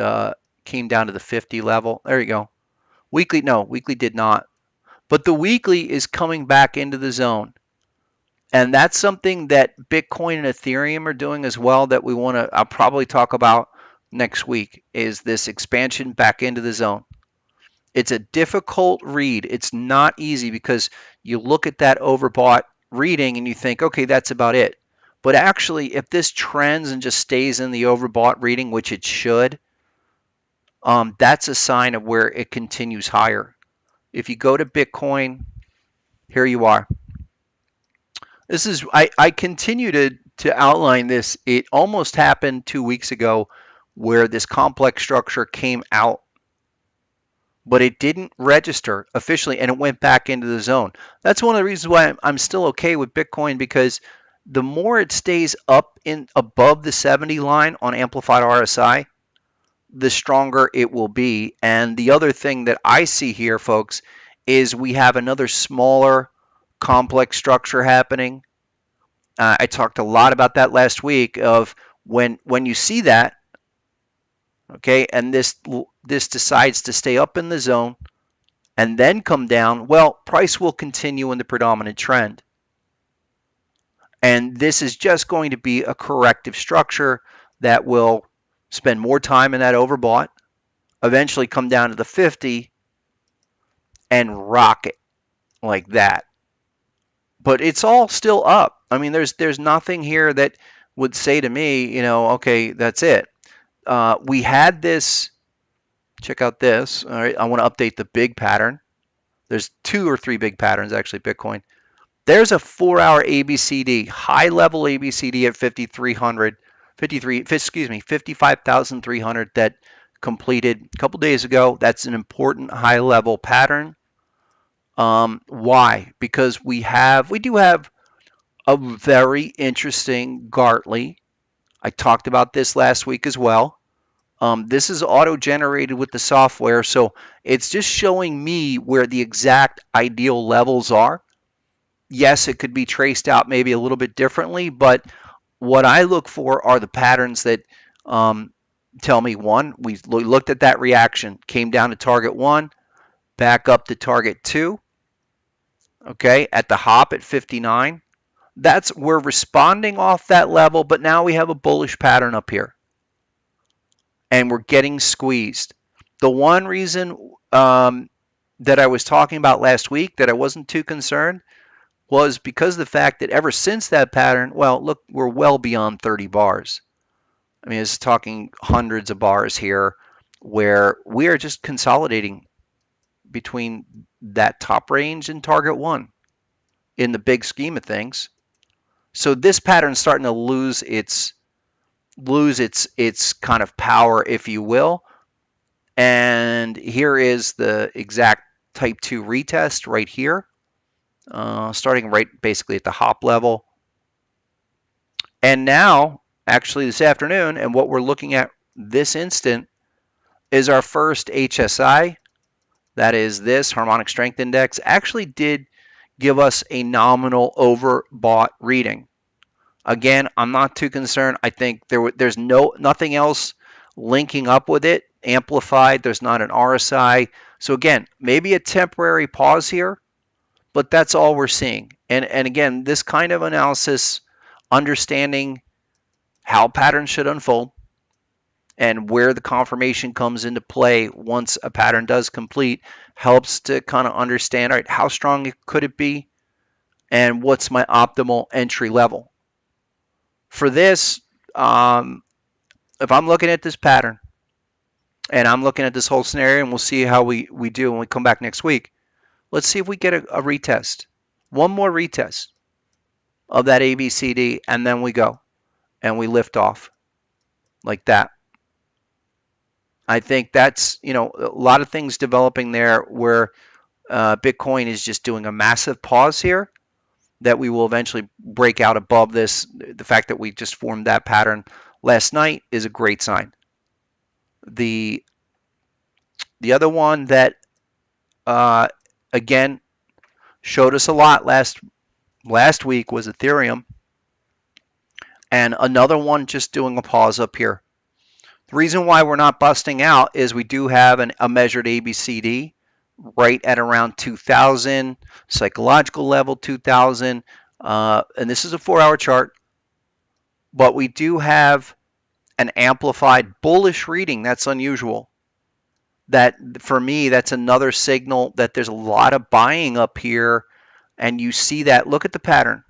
came down to the 50 level. There you go. Weekly, no, weekly did not. But the weekly is coming back into the zone. And that's something that Bitcoin and Ethereum are doing as well that I'll probably talk about next week, is this expansion back into the zone. It's a difficult read. It's not easy because you look at that overbought reading and you think, okay, that's about it. But actually, if this trends and just stays in the overbought reading, which it should, that's a sign of where it continues higher. If you go to Bitcoin, here you are. This is I continue to outline this. It almost happened 2 weeks ago where this complex structure came out, but it didn't register officially and it went back into the zone. That's one of the reasons why I'm still okay with Bitcoin, because the more it stays up in above the 70 line on amplified RSI, the stronger it will be. And the other thing that I see here, folks, is we have another smaller complex structure happening. I talked a lot about that last week of when you see that, okay, and this decides to stay up in the zone and then come down, well, price will continue in the predominant trend. And this is just going to be a corrective structure that will spend more time in that overbought, eventually come down to the 50 and rock it like that. But it's all still up. I mean, there's nothing here that would say to me, okay, that's it. We had this. Check out this. All right, I want to update the big pattern. There's 2 or 3 big patterns actually, Bitcoin. There's a 4-hour ABCD, high level ABCD at 55,300 that completed a couple days ago. That's an important high level pattern. Why? Because we do have a very interesting Gartley. I talked about this last week as well. This is auto-generated with the software, so it's just showing me where the exact ideal levels are. Yes, it could be traced out maybe a little bit differently, but what I look for are the patterns that tell me, one, we looked at that reaction, came down to target 1, back up to target 2, okay, at the hop at 59. We're responding off that level, but now we have a bullish pattern up here. And we're getting squeezed. The one reason that I was talking about last week that I wasn't too concerned was because of the fact that ever since that pattern, well, look, we're well beyond 30 bars. I mean, it's talking hundreds of bars here where we are just consolidating between that top range and target 1 in the big scheme of things. So this pattern's starting to lose its kind of power, if you will. And here is the exact type 2 retest right here, starting right basically at the hop level. And now, actually this afternoon, and what we're looking at this instant is our first HSI. That is this Harmonic Strength Index actually did give us a nominal overbought reading. Again, I'm not too concerned. I think there's nothing else linking up with it, amplified. There's not an RSI. So again, maybe a temporary pause here, but that's all we're seeing. And again, this kind of analysis, understanding how patterns should unfold and where the confirmation comes into play once a pattern does complete, helps to kind of understand, all right, how strong could it be and what's my optimal entry level. For this, if I'm looking at this pattern and I'm looking at this whole scenario, and we'll see how we do when we come back next week, let's see if we get a retest. One more retest of that ABCD, and then we go and we lift off like that. I think that's, a lot of things developing there where Bitcoin is just doing a massive pause here that we will eventually break out above this. The fact that we just formed that pattern last night is a great sign. The other one that, again, showed us a lot last week was Ethereum. And another one just doing a pause up here. The reason why we're not busting out is we do have a measured ABCD right at around 2000, psychological level 2000, and this is a 4-hour chart, but we do have an amplified bullish reading. That's unusual. That, for me, that's another signal that there's a lot of buying up here, and you see that. Look at the pattern.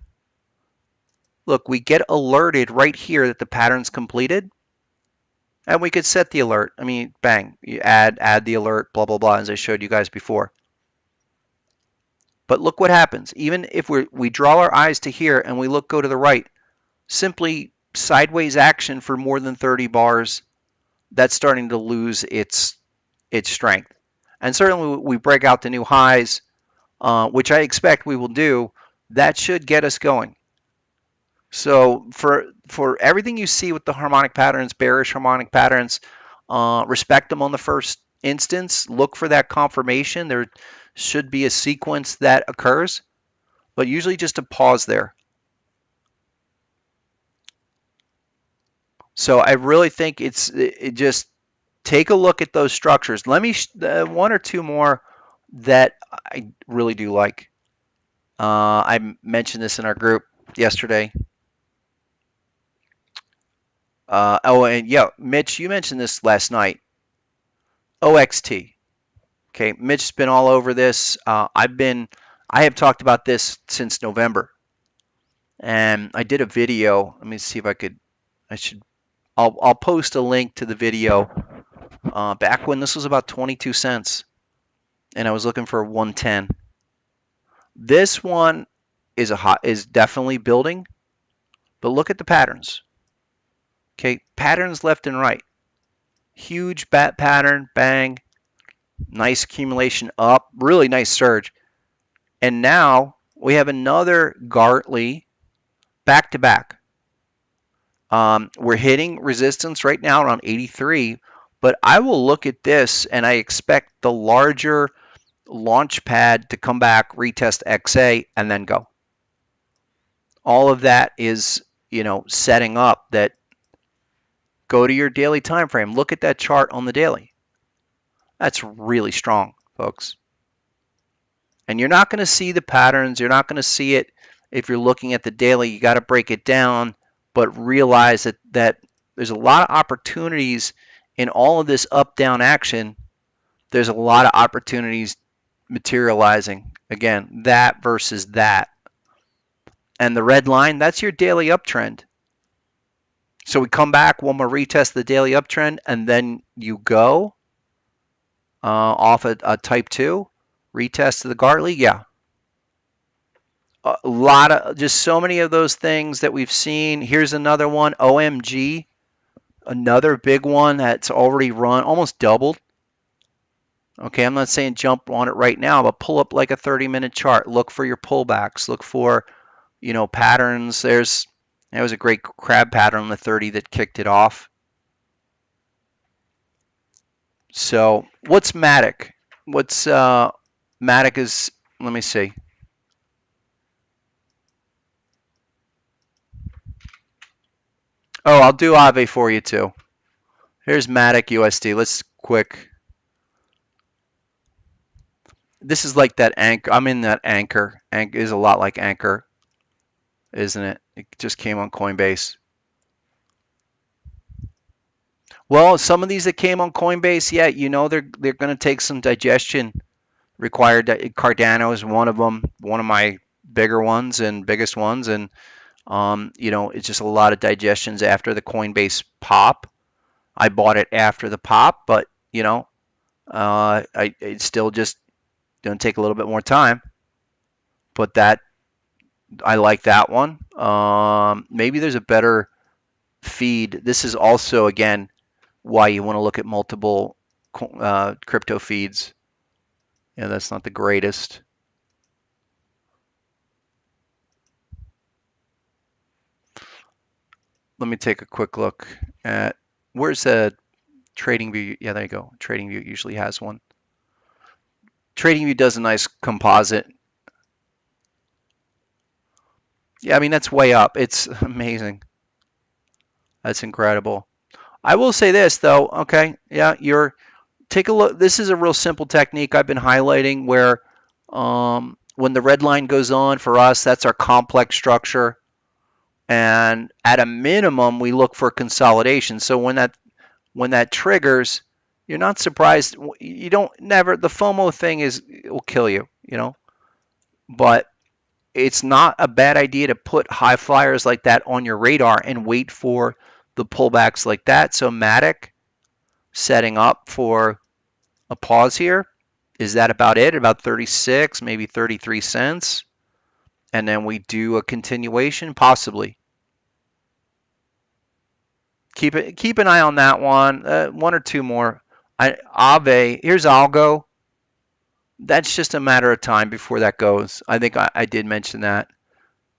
Look, we get alerted right here that the pattern's completed, and we could set the alert. I mean, bang, you add the alert, blah, blah, blah, as I showed you guys before. But look what happens. Even if we draw our eyes to here and we go to the right, simply sideways action for more than 30 bars, that's starting to lose its strength. And certainly we break out the new highs, which I expect we will do. That should get us going. So for everything you see with the harmonic patterns, bearish harmonic patterns, respect them on the first instance. Look for that confirmation. There should be a sequence that occurs, but usually just a pause there. So I really think it just take a look at those structures. Let me one or two more that I really do like. I mentioned this in our group yesterday. Oh, and yeah, Mitch, you mentioned this last night. OXT. Okay, Mitch's been all over this. I have talked about this since November, and I did a video. Let me see if I'll post a link to the video back when this was about 22 cents, and I was looking for 110. This one is definitely building, but look at the patterns. Okay, patterns left and right. Huge bat pattern, bang, nice accumulation up, really nice surge. And now we have another Gartley back to back. We're hitting resistance right now around 83, but I will look at this and I expect the larger launch pad to come back, retest XA, and then go. All of that is, setting up that. Go to your daily time frame. Look at that chart on the daily. That's really strong, folks. And you're not going to see the patterns. You're not going to see it if you're looking at the daily. You got to break it down, but realize that there's a lot of opportunities in all of this up-down action. There's a lot of opportunities materializing. Again, that versus that. And the red line, that's your daily uptrend. So we come back, one more retest the daily uptrend, and then you go off a type 2, retest to the Gartley. Yeah. A lot of, just so many of those things that we've seen. Here's another one, OMG, another big one that's already run, almost doubled. Okay, I'm not saying jump on it right now, but pull up like a 30-minute chart. Look for your pullbacks. Look for, patterns. That was a great crab pattern on the 30 that kicked it off. So what's Matic? What's Matic is, let me see. Oh, I'll do Aave for you too. Here's Matic USD. Let's quick. This is like that anchor. I'm in that anchor. Anchor is a lot like Anchor, isn't it? It just came on Coinbase. Well, some of these that came on Coinbase, yeah, they're going to take some digestion required. Cardano is one of them, one of my bigger ones and biggest ones, and it's just a lot of digestions after the Coinbase pop. I bought it after the pop, but it's still just going to take a little bit more time. But I like that one. Maybe there's a better feed. This is also, again, why you want to look at multiple crypto feeds. Yeah, that's not the greatest. Let me take a quick look at, where's the TradingView? Yeah, there you go. TradingView usually has one. TradingView does a nice composite. Yeah, I mean, that's way up. It's amazing. That's incredible. I will say this though, okay, yeah, take a look. This is a real simple technique I've been highlighting where when the red line goes on for us, that's our complex structure. And at a minimum, we look for consolidation. So when that triggers, you're not surprised. You don't never the FOMO thing will kill you, you know. But it's not a bad idea to put high flyers like that on your radar and wait for the pullbacks like that. So Matic setting up for a pause here. Is that about it? About 36, maybe 33 cents? And then we do a continuation, possibly. Keep an eye on that one. One or two more. Aave, here's Algo. That's just a matter of time before that goes. I think I did mention that.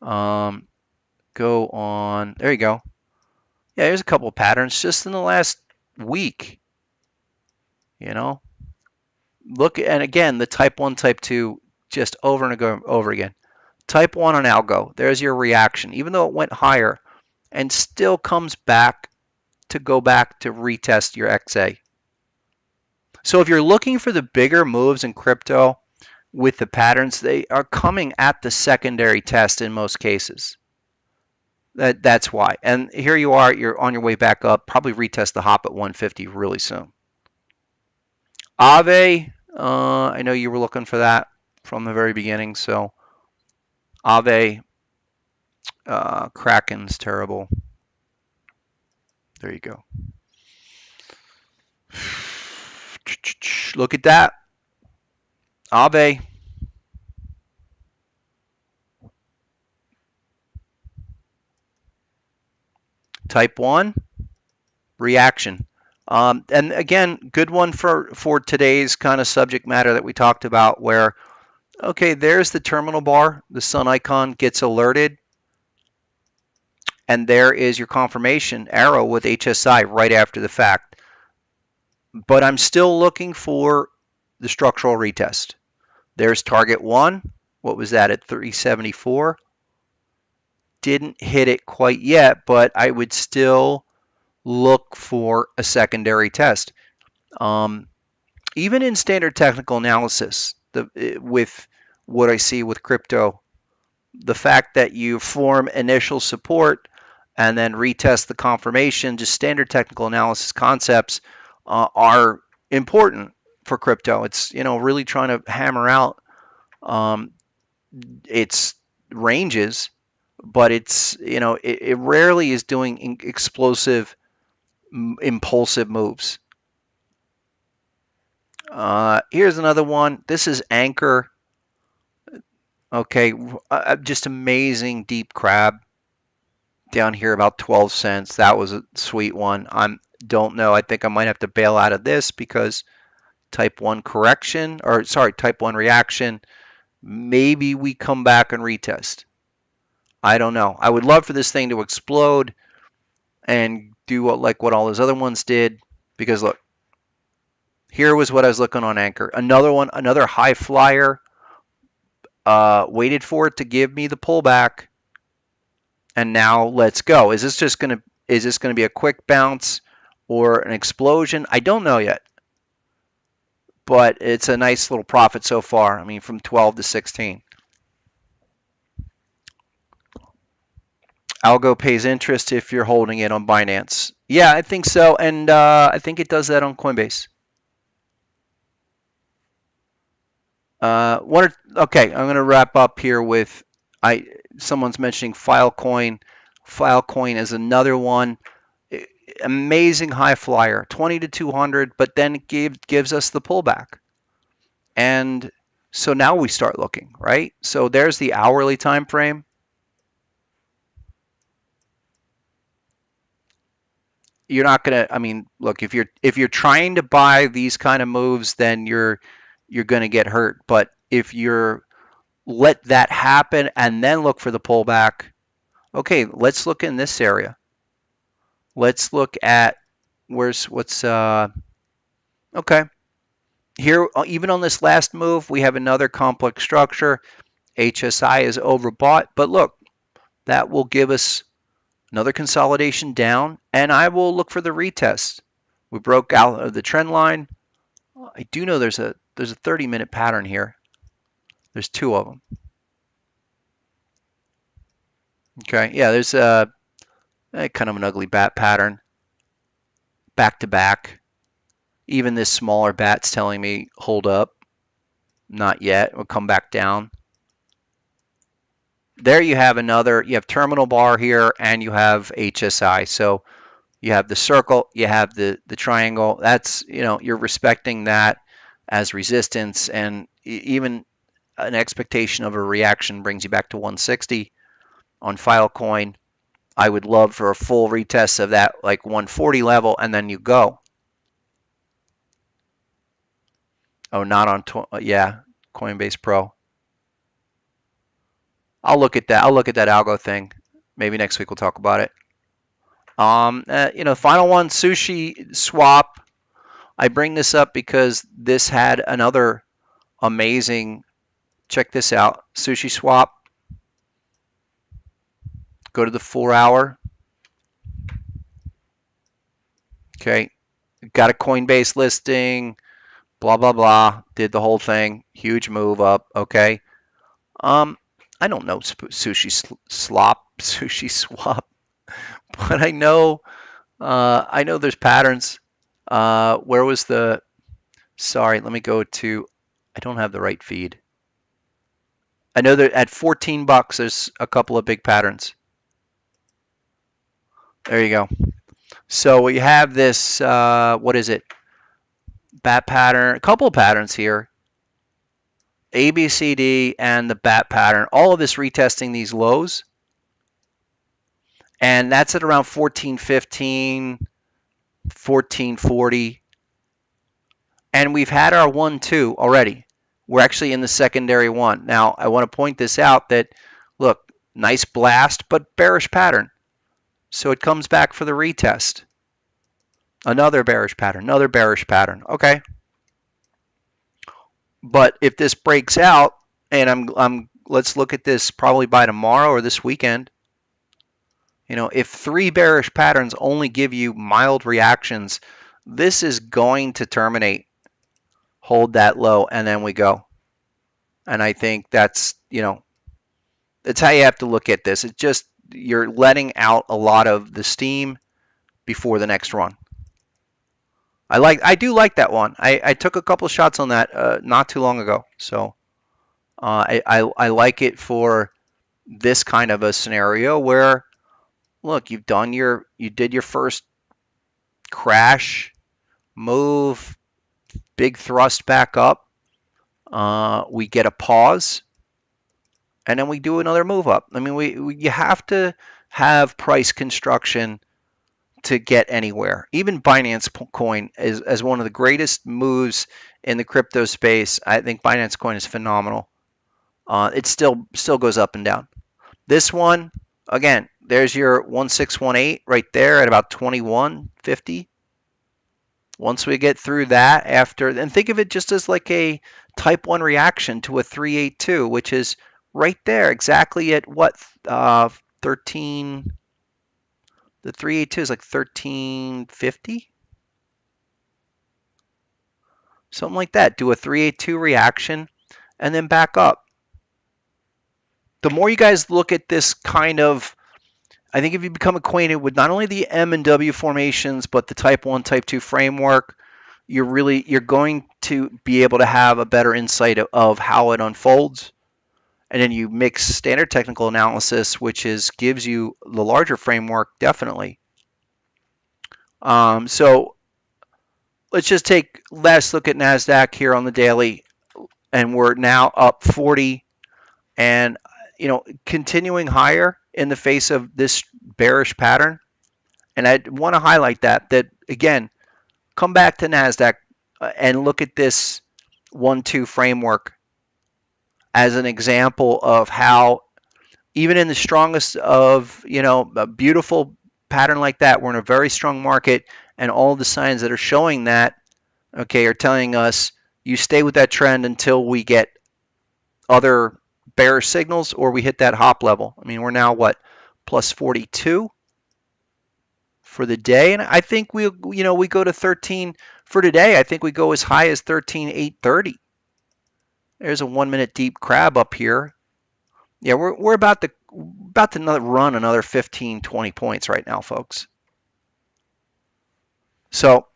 Go on. There you go. Yeah, here's a couple of patterns just in the last week. You know, look, and again, the type 1, type 2, just over and over again. Type 1 on Algo. There's your reaction. Even though it went higher and still comes back to go back to retest your XA. So if you're looking for the bigger moves in crypto with the patterns, they are coming at the secondary test in most cases. That's why. And here you are, you're on your way back up, probably retest the hop at 150 really soon. Aave, I know you were looking for that from the very beginning, so Aave, Kraken's terrible. There you go. Look at that. Aave. Type 1, reaction. And again, good one for today's kind of subject matter that we talked about where, okay, there's the terminal bar, the sun icon gets alerted, and there is your confirmation arrow with HSI right after the fact. But I'm still looking for the structural retest. There's target 1. What was that at 374? Didn't hit it quite yet, but I would still look for a secondary test. Even in standard technical analysis, with what I see with crypto, the fact that you form initial support and then retest the confirmation, just standard technical analysis concepts are important for crypto. It's really trying to hammer out its ranges, but it rarely is doing explosive, impulsive moves. Here's another one. This is Anchor. Okay, just amazing deep crab down here about 12 cents. That was a sweet one. Don't know. I think I might have to bail out of this because type 1 correction, or sorry, type 1 reaction. Maybe we come back and retest. I don't know. I would love for this thing to explode and do what all those other ones did, because look, here was what I was looking on Anchor. Another one, another high flyer. Waited for it to give me the pullback, and now let's go. Is this going to be a quick bounce or an explosion? I don't know yet, but it's a nice little profit so far. I mean, from 12 to 16. Algo pays interest if you're holding it on Binance. Yeah, I think so, and I think it does that on Coinbase. Okay, I'm going to wrap up here with someone's mentioning Filecoin. Filecoin is another one. Amazing high flyer, 20 to 200, but then it gives us the pullback. And so now we start looking, right? So there's the hourly time frame. You're not going to, I mean, look, if you're trying to buy these kind of moves, then you're going to get hurt. But if you're let that happen and then look for the pullback, okay, let's look in this area. Let's look at okay. Here, even on this last move, we have another complex structure. HSI is overbought, but look, that will give us another consolidation down, and I will look for the retest. We broke out of the trend line. I do know there's a 30-minute pattern here. There's two of them. Okay, yeah, there's a kind of an ugly bat pattern, back to back. Even this smaller bat's telling me hold up. Not yet. We'll come back down. There you have another. You have terminal bar here, and you have HSI. So you have the circle, you have the triangle. That's, you're respecting that as resistance, and even an expectation of a reaction brings you back to 160 on Filecoin. I would love for a full retest of that, like 140 level, and then you go. Oh, not on, yeah, Coinbase Pro. I'll look at that. I'll look at that algo thing. Maybe next week we'll talk about it. Final one, Sushi Swap. I bring this up because this had another amazing, check this out, Sushi Swap. Go to the 4-hour. Okay, got a Coinbase listing, blah, blah, blah. Did the whole thing, huge move up, okay. I don't know Sushi Swap, but I know there's patterns. Where was the, sorry, let me go to, I don't have the right feed. I know that at 14 bucks, there's a couple of big patterns. There you go. So we have this, what is it? Bat pattern, a couple of patterns here. A, B, C, D, and the bat pattern. All of this retesting these lows. And that's at around 14.15, 14.40. And we've had our 1-2 already. We're actually in the secondary one. Now, I want to point this out that, look, nice blast, but bearish pattern. So it comes back for the retest. Another bearish pattern, another bearish pattern. Okay. But if this breaks out, and let's look at this probably by tomorrow or this weekend. If 3 bearish patterns only give you mild reactions, this is going to terminate. Hold that low, and then we go. And I think that's, that's how you have to look at this. It's just you're letting out a lot of the steam before the next run. I do like that one. I took a couple of shots on that not too long ago. So I like it for this kind of a scenario where, look, you did your first crash move, big thrust back up. We get a pause, and then we do another move up. I mean, you have to have price construction to get anywhere. Even Binance Coin is as one of the greatest moves in the crypto space. I think Binance Coin is phenomenal. It still goes up and down. This one, again, there's your 1618 right there at about 21.50. Once we get through that, and think of it just as like a type 1 reaction to a 382, which is right there, exactly at what, 13. The 382 is like 1350, something like that. Do a 382 reaction and then back up. The more you guys look at this kind of, I think if you become acquainted with not only the M and W formations, but the type 1, type 2 framework, you're going to be able to have a better insight of how it unfolds. And then you mix standard technical analysis, which gives you the larger framework, definitely. So let's just take last look at Nasdaq here on the daily, and we're now up 40, and continuing higher in the face of this bearish pattern. And I want to highlight that again, come back to Nasdaq and look at this 1-2 framework as an example of how even in the strongest of, a beautiful pattern like that, we're in a very strong market, and all the signs that are showing that, okay, are telling us you stay with that trend until we get other bearish signals or we hit that hop level. I mean, we're now what, plus 42? for the day, and I think we go to 13 for today. I think we go as high as 13,830. There's a 1 minute deep crab up here. Yeah, we're about to run another 15, 20 points right now, folks. So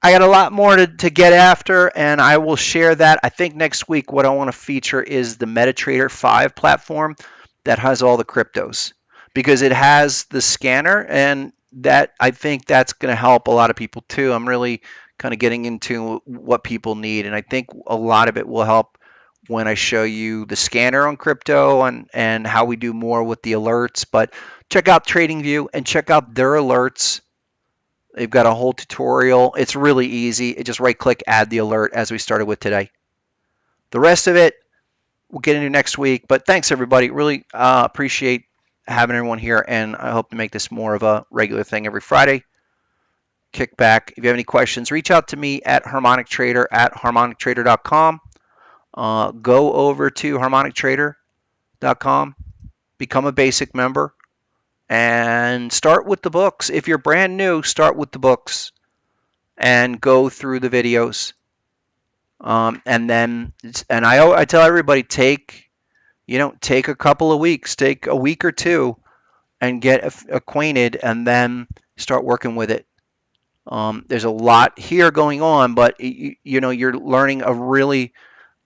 I got a lot more to get after, and I will share that. I think next week what I want to feature is the MetaTrader 5 platform that has all the cryptos, because it has the scanner, and that I think that's going to help a lot of people too. I'm really kind of getting into what people need, and I think a lot of it will help when I show you the scanner on crypto and how we do more with the alerts. But check out TradingView and check out their alerts. They've got a whole tutorial. It's really easy. It just right click, add the alert, as we started with today. The rest of it we'll get into next week. But thanks everybody. Really appreciate having everyone here, and I hope to make this more of a regular thing every Friday. Kick back. If you have any questions, reach out to me at harmonictrader at harmonictrader.com. Go over to harmonictrader.com, become a basic member, and start with the books. If you're brand new, start with the books and go through the videos. And I tell everybody, take a couple of weeks, take a week or two, and get acquainted, and then start working with it. There's a lot here going on, but you're learning a really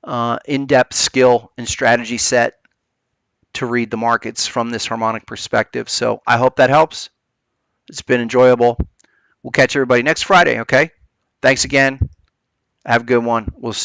in-depth skill and strategy set to read the markets from this harmonic perspective. So I hope that helps. It's been enjoyable. We'll catch everybody next Friday, okay? Thanks again. Have a good one. We'll see you.